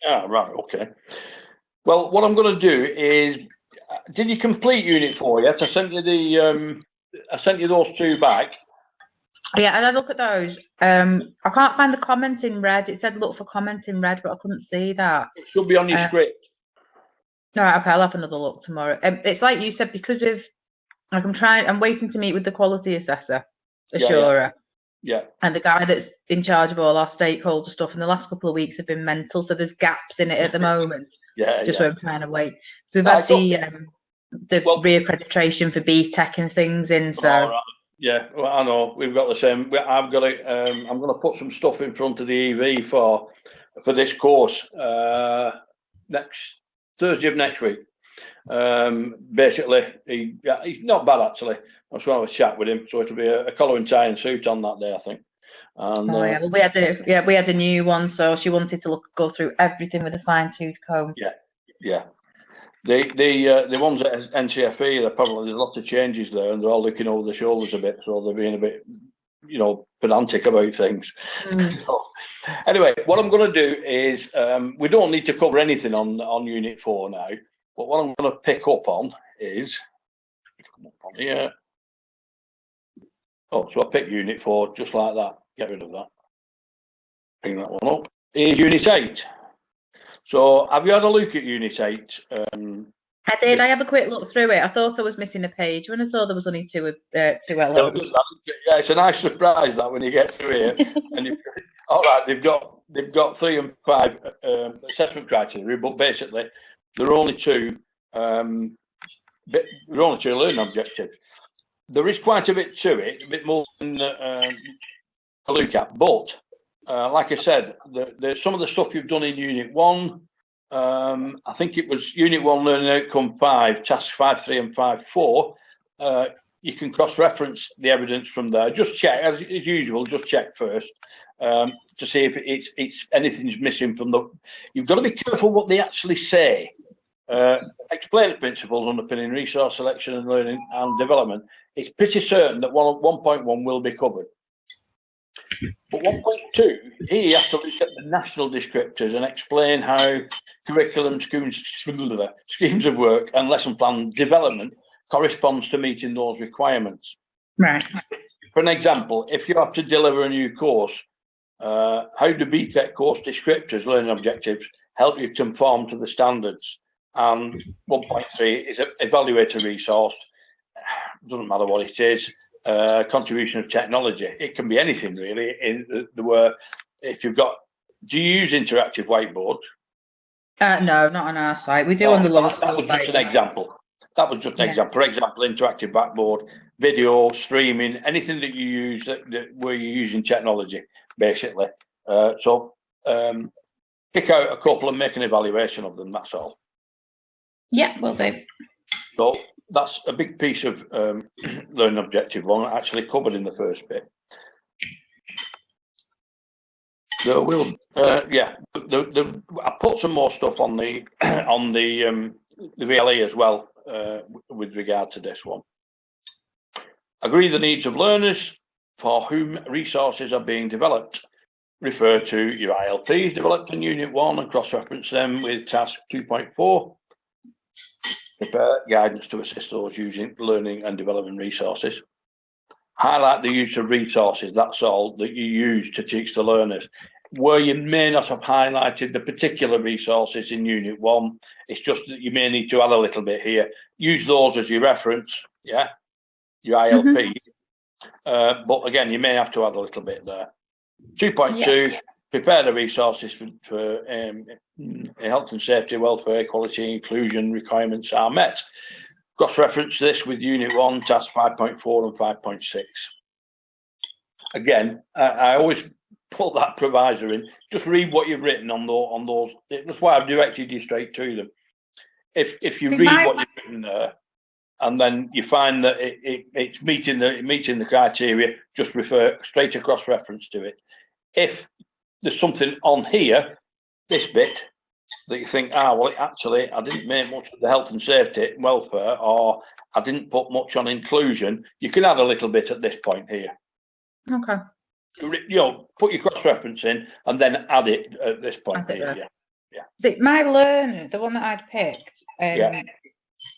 Ah, right, okay. Well, what I'm going to do is, did you complete Unit 4 yet? I sent you those two back. Yeah, and I look at those. I can't find the comment in red. It said look for comment in red, but I couldn't see that. It should be on your script. No, okay, I'll have another look tomorrow. It's like you said, because of, like, I'm waiting to meet with the quality assessor, assurer. Yeah. And the guy that's in charge of all our stakeholder stuff, and the last couple of weeks have been mental, so there's gaps in it at the moment. Just where I'm trying to wait. So we've had the reaccreditation for BTEC and things in, so. All right. Yeah, well, I know, we've got the same. I've got I'm going to put some stuff in front of the EV for this course next Thursday of next week. Basically, he's not bad actually. I was going to have a chat with him, so it'll be a collar and tie and suit on that day, I think. And, yeah, well, we had a new one, so she wanted to go through everything with a fine-tooth comb. Yeah. The ones at NCFE, there's lots of changes there, and they're all looking over the shoulders a bit, so they're being a bit, pedantic about things. So, anyway, what I'm going to do is, we don't need to cover anything on Unit 4 now, but what I'm going to pick up on is, come up on here. Oh, so I pick Unit 4 just like that. Get rid of that. Bring that one up. Here's Unit 8. So, have you had a look at Unit 8? I did. I have a quick look through it. I thought I was missing a page when I saw there was only two LOs. Yeah, it's a nice surprise that when you get through it. And all right, they've got 3 and 5 assessment criteria, but basically there are only two. There are only 2 learning objectives. There is quite a bit to it, a bit more than to look at, but. Like I said, some of the stuff you've done in Unit 1, I think it was Unit 1 Learning Outcome 5, Tasks 5.3 and 5.4, you can cross-reference the evidence from there. Just check, as usual, just check first to see if it's anything's missing from the... You've got to be careful what they actually say. Explain the principles underpinning resource selection and learning and development. It's pretty certain that 1.1 will be covered. But 1.2, here you have to look at the national descriptors and explain how curriculum schemes of work and lesson plan development corresponds to meeting those requirements. Right. For an example, if you have to deliver a new course, how do BTEC course descriptors, learning objectives, help you conform to the standards? And 1.3 is an evaluator resource. Doesn't matter what it is. Contribution of technology. It can be anything really. If you've got, do you use interactive whiteboards? No, not on our site. We do on the lower That was just an example. That was just an example. For example, interactive backboard, video, streaming, anything that you use where you're using technology, basically. So pick out a couple and make an evaluation of them. That's all. Yeah, will do. So that's a big piece of learning objective 1 actually covered in the first bit. There will, I put some more stuff on the VLE as well with regard to this one. Agree the needs of learners for whom resources are being developed. Refer to your ILPs developed in Unit 1 and cross-reference them with Task 2.4. Prepare guidance to assist those using learning and development resources. Highlight the use of resources, that's all, that you use to teach the learners. Where you may not have highlighted the particular resources in Unit 1, it's just that you may need to add a little bit here. Use those as your reference, yeah, your ILP. But again, you may have to add a little bit there. 2.2, prepare the resources for health and safety, welfare, equality, inclusion requirements are met. Cross-reference this with Unit 1, Task 5.4 and 5.6. Again, I always put that provisor in. Just read what you've written on those. That's why I've directed you straight to them. If you read what you've written there, and then you find that it's meeting the criteria, just refer straight across reference to it. If there's something on here, this bit, that you think, well, actually, I didn't make much of the health and safety and welfare, or I didn't put much on inclusion, you can add a little bit at this point here. Okay. Put your cross-reference in and then add it at this point here. My learner, the one that I'd picked,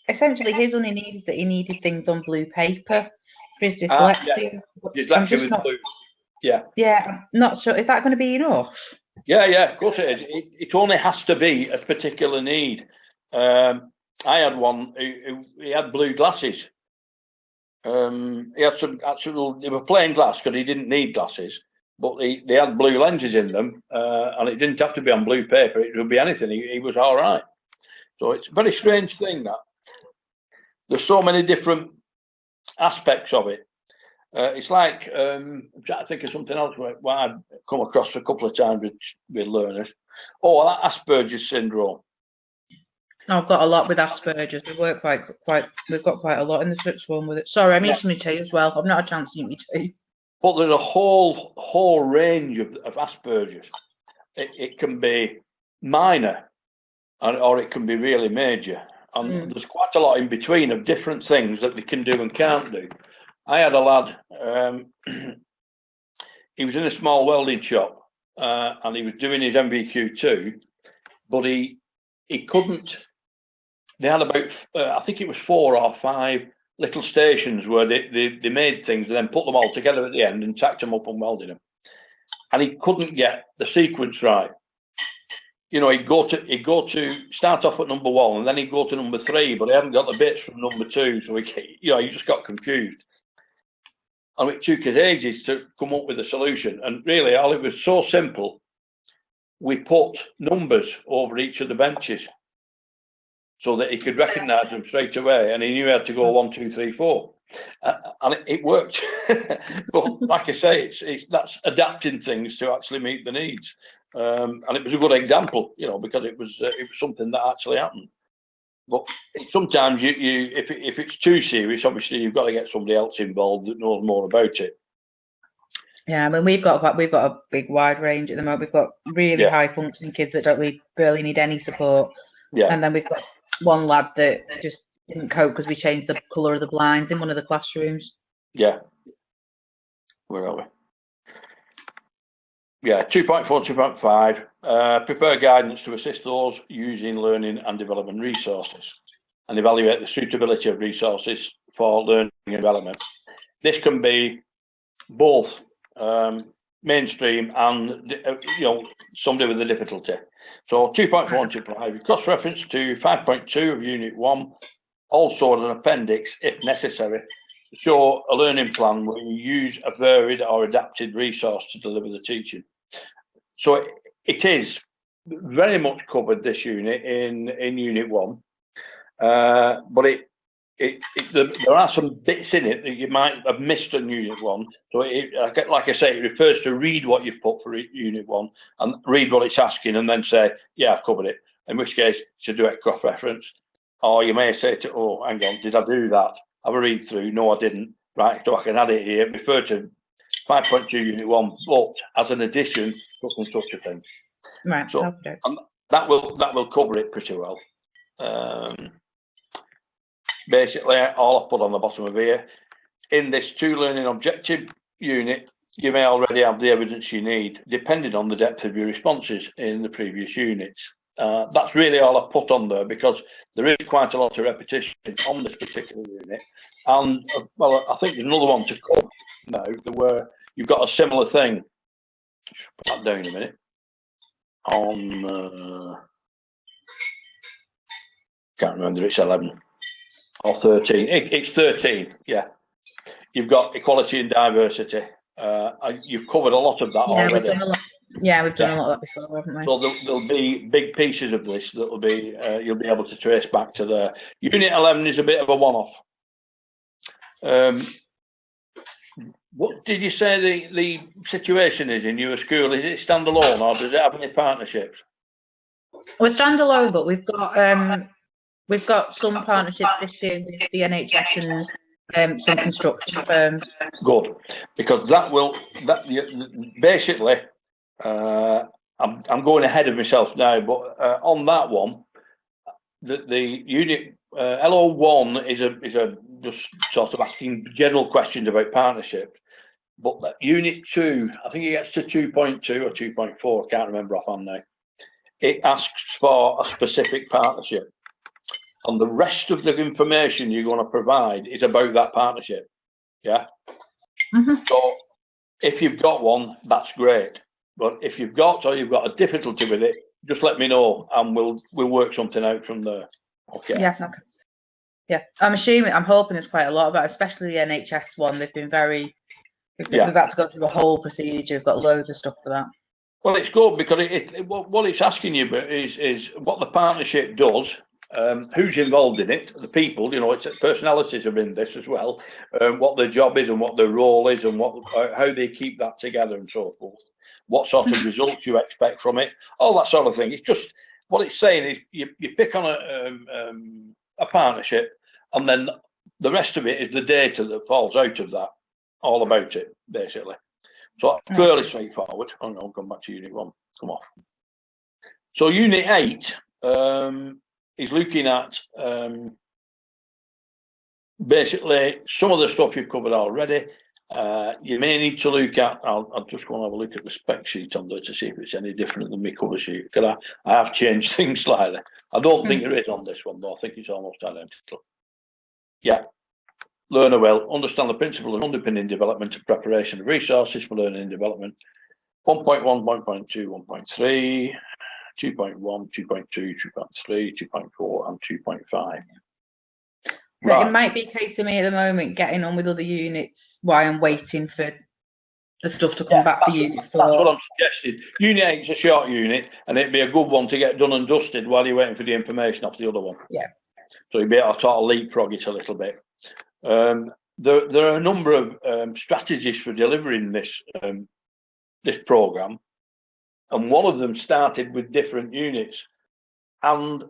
essentially his only needed that he needed things on blue paper for his dyslexia. Dyslexia with blue. Yeah. Yeah, I'm not sure. Is that going to be enough? Yeah, of course it is. It only has to be a particular need. I had one he had blue glasses. He had some actual, they were plain glass because he didn't need glasses, but they had blue lenses in them, and it didn't have to be on blue paper. It would be anything. He was all right. So it's a very strange thing that there's so many different aspects of it. It's like, I'm trying to think of something else what I've come across a couple of times with learners. Oh, that Asperger's syndrome. I've got a lot with Asperger's. We work we've got quite a lot in the Swiss one with it. Sorry, I missed my tea as well. I've not had a chance to eat my tea. But there's a whole range of Asperger's. It can be minor, or it can be really major. And there's quite a lot in between of different things that they can do and can't do. I had a lad, he was in a small welding shop, and he was doing his MVQ2, but he couldn't, they had about, I think it was 4 or 5 little stations where they made things and then put them all together at the end and tacked them up and welded them. And he couldn't get the sequence right. You know, he'd go to start off at number 1 and then he'd go to number 3, but he hadn't got the bits from number 2, so he just got confused. And it took us ages to come up with a solution. And really, all it was so simple. We put numbers over each of the benches so that he could recognise them straight away, and he knew how to go 1, 2, 3, 4, and it worked. But like I say, that's adapting things to actually meet the needs, and it was a good example, you know, because it was something that actually happened. But sometimes if it's too serious, obviously you've got to get somebody else involved that knows more about it. Yeah, I mean we've got a big wide range at the moment. We've got really high functioning kids that don't barely need any support. Yeah. And then we've got one lad that just didn't cope because we changed the colour of the blinds in one of the classrooms. Yeah. Where are we? Yeah, 2.4, 2.5. Prepare guidance to assist those using learning and development resources and evaluate the suitability of resources for learning and development. This can be both mainstream and somebody with a difficulty. So 2.4 and 2.5, cross-reference to 5.2 of Unit 1, also as an appendix, if necessary, to show a learning plan where you use a varied or adapted resource to deliver the teaching. So it is very much covered, this unit, in Unit 1, but there are some bits in it that you might have missed in Unit 1. So, like I say, it refers to read what you've put for Unit 1 and read what it's asking and then say, yeah, I've covered it. In which case, to do it cross-reference. Or you may say to, oh, hang on, did I do that? Have a read through. No, I didn't. Right, so I can add it here. Refer to 5.2 Unit 1, but as an addition, such and such a thing. Right, so and that will cover it pretty well. Basically, all I've put on the bottom of here, in this 2 learning objective unit, you may already have the evidence you need, depending on the depth of your responses in the previous units. That's really all I've put on there because there is quite a lot of repetition on this particular unit. And, well, I think there's another one to come now where you've got a similar thing. Put that down a minute. On, can't remember, it's 11. Or 13. It's 13, yeah. You've got equality and diversity. You've covered a lot of that already. We've done a lot of that before, haven't we? So there'll be big pieces of this that will be you'll be able to trace back to there. Unit 11 is a bit of a one-off. What did you say the situation is in your school? Is it standalone or does it have any partnerships? We're standalone, but we've got some partnerships this year with the NHS and some construction firms. Good, because basically, I'm going ahead of myself now, but on that one, the unit LO1 is a just sort of asking general questions about partnerships, but Unit 2, I think it gets to 2.2 or 2.4, I can't remember offhand now. it asks for a specific partnership. And the rest of the information you're going to provide is about that partnership. Yeah. So if you've got one, that's great. But if you've got a difficulty with it, just let me know and we'll work something out from there. Okay. Yeah. Okay. Yeah. I'm hoping there's quite a lot about, especially the NHS one. They've been we've had to go through a whole procedure. We've got loads of stuff for that. Well, it's good because what it's asking you is what the partnership does, who's involved in it, the people, it's personalities are in this as well, what their job is and what their role is and how they keep that together and so forth, what sort of results you expect from it, all that sort of thing. It's just, what it's saying is you pick on a partnership and then the rest of it is the data that falls out of that, all about it, basically. So fairly straightforward. Hang on, come back to Unit 1. Come off. So Unit 8 is looking at basically some of the stuff you've covered already. You may need to look at, I'll just go and have a look at the spec sheet on there to see if it's any different than my cover sheet, because I have changed things slightly. I don't think there is on this one, though. I think it's almost identical. Yeah. Learner well, understand the principle and underpinning development and preparation of resources for learning and development. 1.1, 1.2, 1.3, 2.1, 2.2, 2.3, 2.4, and 2.5. Right. It might be a case of me at the moment getting on with other units while I'm waiting for the stuff to come back for Unit 4. That's what I'm suggesting. Unit 8 is a short unit, and it'd be a good one to get done and dusted while you're waiting for the information off the other one. Yeah. So you'd be able to sort of leapfrog it a little bit. There are a number of strategies for delivering this program, and one of them started with different units. And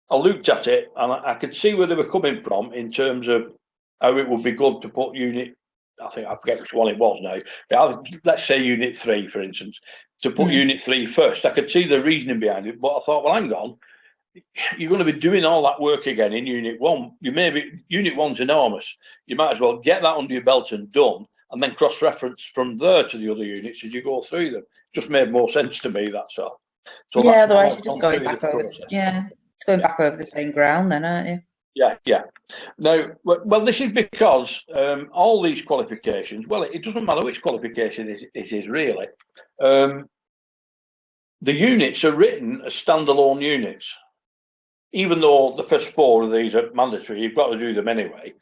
I looked at it, and I could see where they were coming from in terms of how it would be good to put Unit. I think I forget which one it was now. Let's say Unit 3, for instance, to put Unit 3 first. I could see the reasoning behind it, but I thought, well, hang on. You're going to be doing all that work again in Unit 1. Unit 1's enormous. You might as well get that under your belt and done, and then cross-reference from there to the other units as you go through them. Just made more sense to me, that's all. So yeah, otherwise you're just going back over. Yeah, it's going back over the same ground, then, aren't you? Yeah. Now, well, this is because all these qualifications. Well, it doesn't matter which qualification it is really. The units are written as standalone units. Even though the first 4 of these are mandatory, you've got to do them anyway.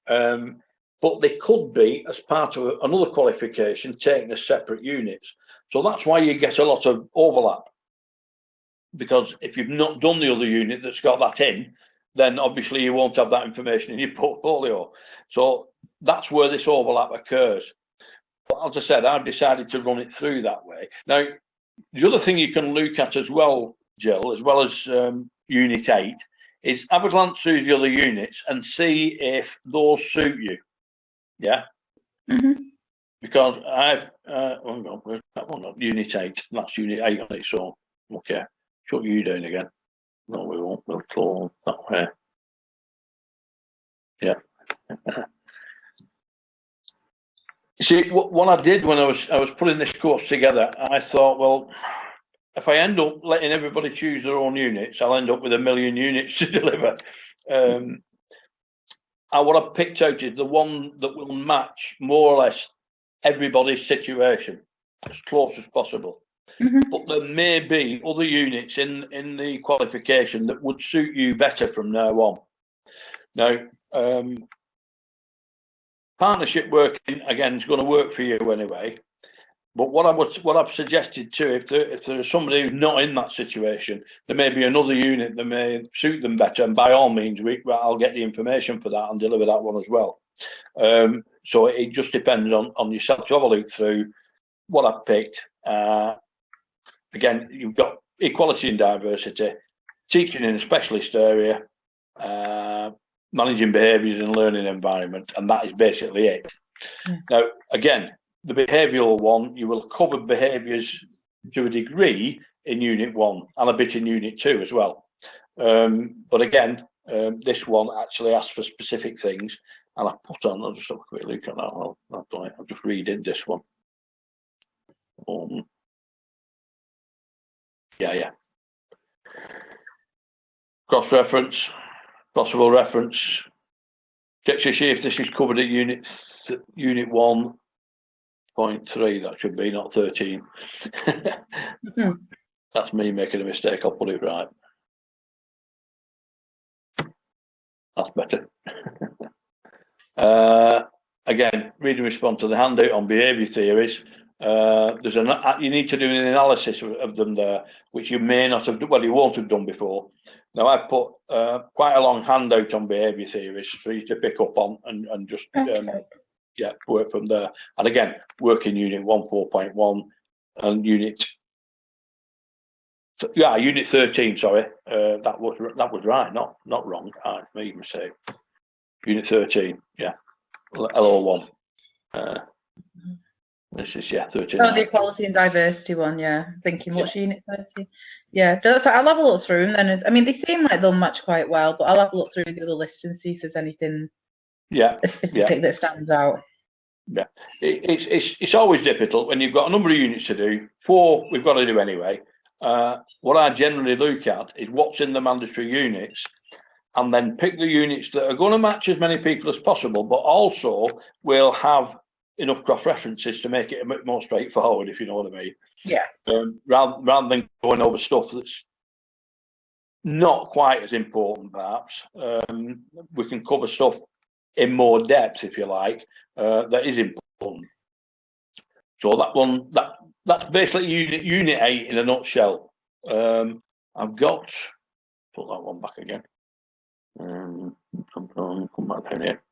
But they could be as part of another qualification taken as separate units. So that's why you get a lot of overlap. Because if you've not done the other unit that's got that in, then obviously you won't have that information in your portfolio. So that's where this overlap occurs. But as I said, I've decided to run it through that way. Now, the other thing you can look at as well, Jill, as well as Unit 8, is have a glance through the other units and see if those suit you. Yeah? Because where's that one up? Unit 8. That's Unit 8 on its own. Okay. Shut you down again. No, we won't. We'll close that way. Yeah. You see, what I did when I was putting this course together, I thought, well, if I end up letting everybody choose their own units, I'll end up with 1 million units to deliver. What I've picked out is the one that will match more or less everybody's situation as close as possible. But there may be other units in the qualification that would suit you better from now on. Now, partnership working, again, is going to work for you anyway. But what I've suggested too, if there is somebody who's not in that situation, there may be another unit that may suit them better, and by all means, I'll get the information for that and deliver that one as well. So it just depends on yourself to have a look through what I've picked. Again, you've got equality and diversity, teaching in a specialist area, managing behaviours and learning environment, and that is basically it. Now, again, the behavioural one, you will cover behaviours to a degree in Unit 1 and a bit in Unit 2 as well. But again, this one actually asks for specific things, and I put on, I'll just have a quick look at that. Well, I've done it. I've just redid this one. Yeah. cross-reference, possible reference. Check to see if this is covered at unit 1.3. That should be, not 13. That's me making a mistake. I'll put it right. That's better. Again, read and respond to the handout on behaviour theories. You need to do an analysis of them there, which you may not have done, well, you won't have done before. Now, I've put quite a long handout on behaviour theories for you to pick up on and just work from there. And again, work in unit 1.4.1 and unit 13. Sorry, that was right, not wrong. I made a mistake. Unit 13, yeah, LO1. This is 13. Oh, the equality and diversity one, yeah. Thinking, what's unit 30? Yeah, I'll have a look through them then. I mean, they seem like they'll match quite well, but I'll have a look through the other list and see if there's anything specific that stands out. Yeah, it's always difficult when you've got a number of units to do. 4 we've got to do anyway. What I generally look at is what's in the mandatory units, and then pick the units that are going to match as many people as possible, but also will have enough cross-references to make it a bit more straightforward, if you know what I mean. Yeah. Rather than going over stuff that's not quite as important, perhaps, we can cover stuff in more depth, if you like, that is important. So that one, that's basically unit 8 in a nutshell. I've got, put that one back again. Come back down here.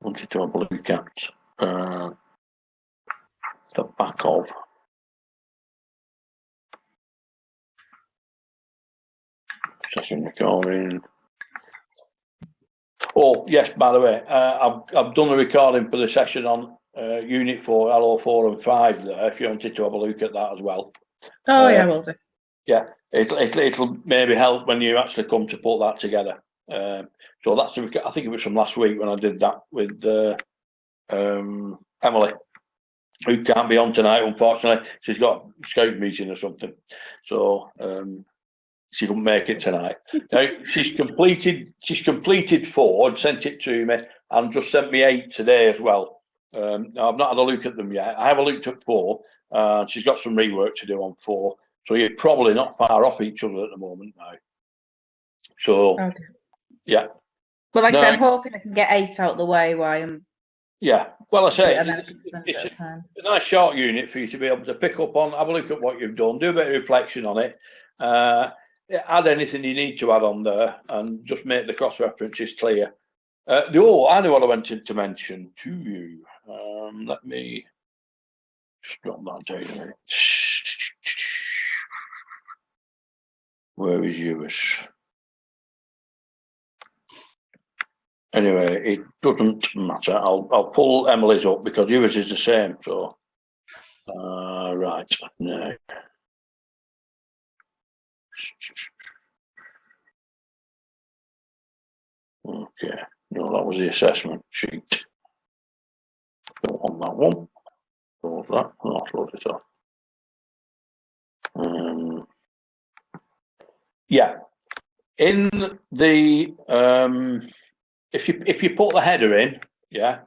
Wanted to have a look at the back of session recording. Oh yes, by the way, I've done a recording for the session on Unit 4, LO4 and 5 there, if you wanted to have a look at that as well. Oh yeah, will do. Yeah, it'll maybe help when you actually come to put that together. So that's I think it was from last week when I did that with Emily, who can't be on tonight, unfortunately. She's got a scout meeting or something, so she couldn't make it tonight. Now she's completed 4 and sent it to me, and just sent me 8 today as well. Now I've not had a look at them yet. I haven't looked at 4. She's got some rework to do on 4, so you're probably not far off each other at the moment now. So yeah. But like I said, I'm hoping I can get 8 out of the way while I'm. Yeah, well, I say it's a nice short unit for you to be able to pick up on, have a look at what you've done, do a bit of reflection on it, add anything you need to add on there, and just make the cross references clear. I know what I wanted to mention to you. Let me just drop that down a minute. Where is yours? Anyway, it doesn't matter. I'll pull Emily's up because yours is the same. So, right now. Okay, no, that was the assessment sheet. Don't want that one. Close that. I'll close it off. Yeah, in the if you put the header in, yeah.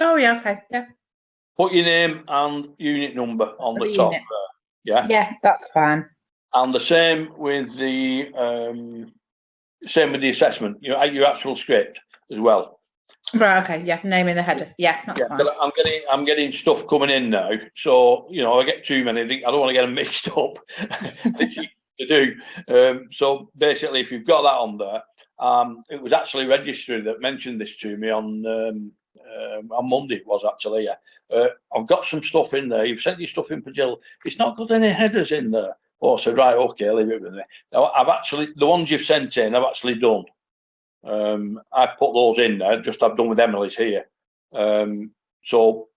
Oh yeah, okay, yeah. Put your name and unit number on the top there. Yeah. Yeah, that's fine. And the same with the assessment. Your actual script as well. Right. Okay. Yeah. Name in the header. Yeah. That's fine. But I'm getting stuff coming in now, so I get too many. I don't want to get them mixed up. to do. So basically, if you've got that on there. It was actually Registry that mentioned this to me on Monday. It was actually, yeah. I've got some stuff in there. You've sent your stuff in for Jill. It's not got any headers in there. Oh, I said, right, okay, leave it with me. Now, the ones you've sent in, I've actually done. I've put those in there, I've done with Emily's here. So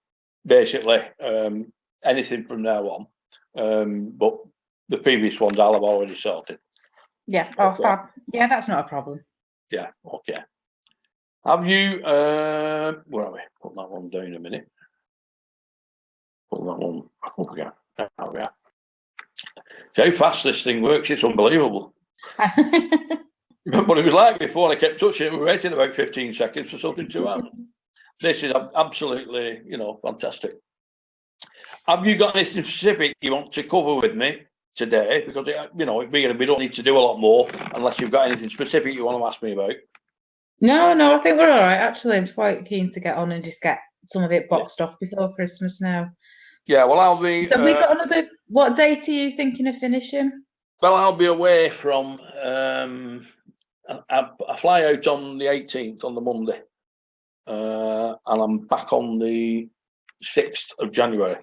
basically, anything from now on. But the previous ones I'll have already sorted. Yeah, fab. Yeah, that's not a problem. Yeah, okay. Have you, where are we? Put that one down a minute. Put that one back Oh, yeah. Oh, yeah. See how fast this thing works, it's unbelievable. But it was like before, I kept touching it, we waited about 15 seconds for something to happen. This is absolutely, fantastic. Have you got anything specific you want to cover with me today? Because, we don't need to do a lot more unless you've got anything specific you want to ask me about. No, I think we're all right. Actually, I'm quite keen to get on and just get some of it boxed off before Christmas now. Yeah, well, I'll be... So we've got another... What date are you thinking of finishing? Well, I'll be away from... I fly out on the 18th, on the Monday. And I'm back on the 6th of January.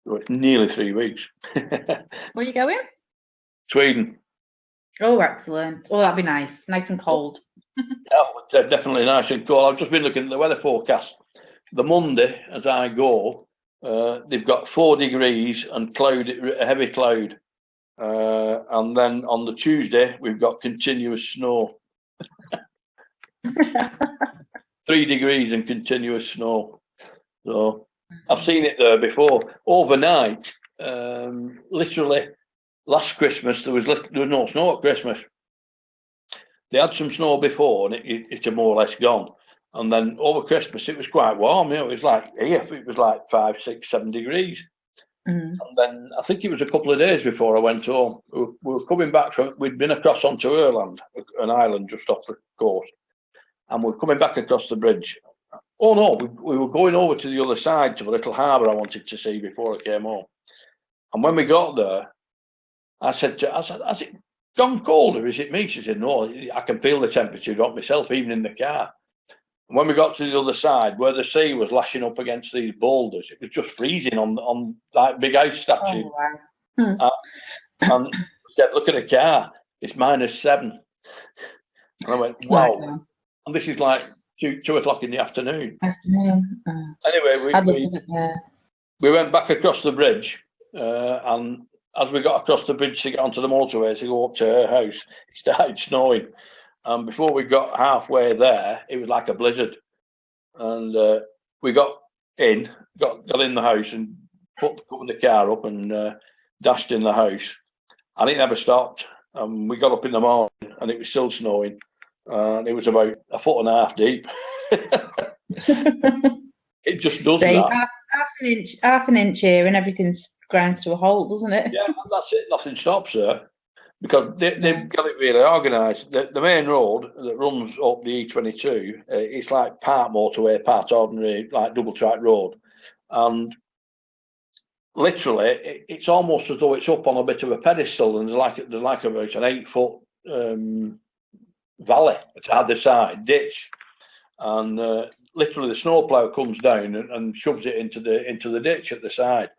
So it's nearly 3 weeks. Where are you going? Sweden. Oh, excellent. Oh, that'd be nice. Nice and cold. Yeah, definitely nice and cold. I've just been looking at the weather forecast. The Monday, as I go, they've got 4 degrees and a heavy cloud. And then on the Tuesday, we've got continuous snow. 3 degrees and continuous snow. So I've seen it there before. Overnight, literally last Christmas, there was no snow at Christmas. They had some snow before, and it's more or less gone. And then over Christmas, it was quite warm. It was like here, it was like 5, 6, 7 degrees. And then I think it was a couple of days before I went home. We were coming back we'd been across onto Ireland, an island just off the coast, and we're coming back across the bridge. Oh no, we were going over to the other side to a little harbour I wanted to see before I came home. And when we got there, I said, has it gone colder? Is it me? She said, no, I can feel the temperature drop myself, even in the car. And when we got to the other side, where the sea was lashing up against these boulders, it was just freezing on that big ice statue. Oh, wow. And I said, look at the car, it's -7. And I went, wow. And this is like 2 o'clock in the afternoon. Anyway, we went back across the bridge, and as we got across the bridge to get onto the motorway to go up to her house, it started snowing. And before we got halfway there, it was like a blizzard. And we got in the house and put the car up and dashed in the house. And it never stopped. We got up in the morning and it was still snowing. And it was about 1.5 foot deep. It just does that. Half an inch here and everything's ground to a halt, doesn't it? Yeah, that's it. Nothing stops there. Because they've got it really organised. The main road that runs up the E22, it's like part motorway, part ordinary, like double track road. And literally, it's almost as though it's up on a bit of a pedestal, and there's like about an 8 foot valley at either side, ditch. And literally the snowplow comes down and shoves it into the ditch at the side.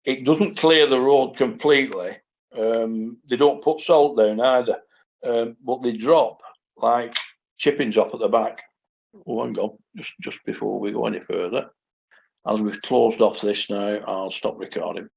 It doesn't clear the road completely. They don't put salt down either, but they drop like chippings off at the back. Oh, hang on, just before we go any further, as we've closed off this now, I'll stop recording.